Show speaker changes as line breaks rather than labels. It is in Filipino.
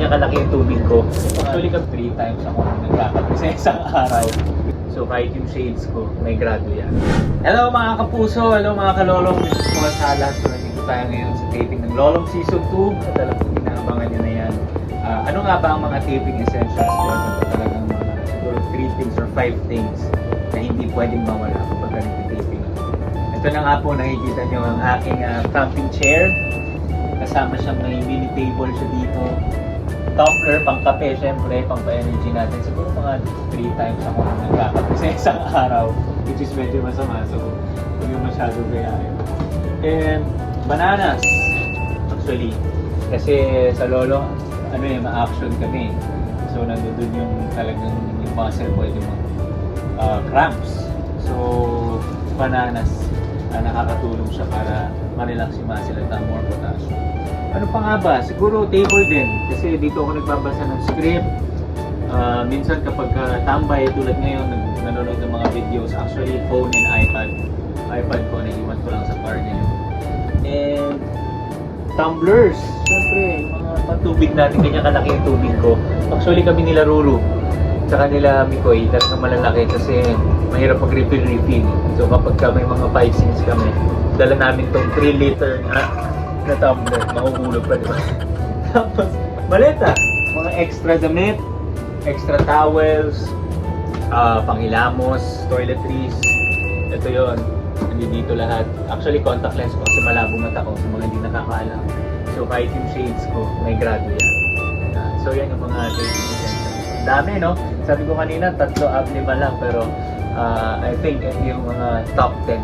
ganyan kalaki yung tubig ko. Actually, 3 times ako nagkakape sa isang araw. So kahit yung shades ko, may grado yan. Hello mga kapuso, hello mga kalolong. This is Paul Salas. So nandito tayo ngayon sa taping ng Lolong Season 2. At alam ko, inaabangan nyo na yan. Ano nga ba ang mga taping essentials ko? Ito talagang mga siguro 3 things or 5 things na hindi pwedeng mawala kapag nagtitaping. Ito na nga po, nakikita nyo ang aking camping chair. Kasama siyang may mini table siya dito. Tumbler, pang kape, syempre, pang pa-energy natin. Siguro mga 3 times ako nagkakape sa isang araw, which is medyo masama. So, hindi masyado gayahin. And bananas, actually. Kasi sa lolo, ma-action kami. So, nandun yung talagang yung muscle pwede mo cramps. So, bananas, nakakatulong siya para ma-relax yung muscle at more potassium. Ano pa nga ba? Siguro table din. Kasi dito ako nagbabasa ng script. Minsan kapag tambay, tulad ngayon, nanonood ng mga videos. Actually, phone and iPad. iPad ko, naiwan ko lang sa car ngayon. And tumblers. Siyempre, mga patubig natin, ganyan kalaki yung tubig ko. Actually, kami nila Ruru. Sa kanila Mikoy, talagang malalaki kasi mahirap mag-refill. So kapag may mga 5-6 kami, dala namin tong 3 liter na tumbler, mahuhulog pa diba? Tapos, maleta, mga extra damit, extra towels, panghilamos, toiletries, ito yon, nandito lahat. Actually, contact lens ko kasi malabo mata ko sa mga hindi nakakaalam. So, kahit yung shades ko, may grado yan. So, yan yung mga taping essentials. Dami, no? Sabi ko kanina, 3, 4, 5 lang, pero I think ito yung mga top 10.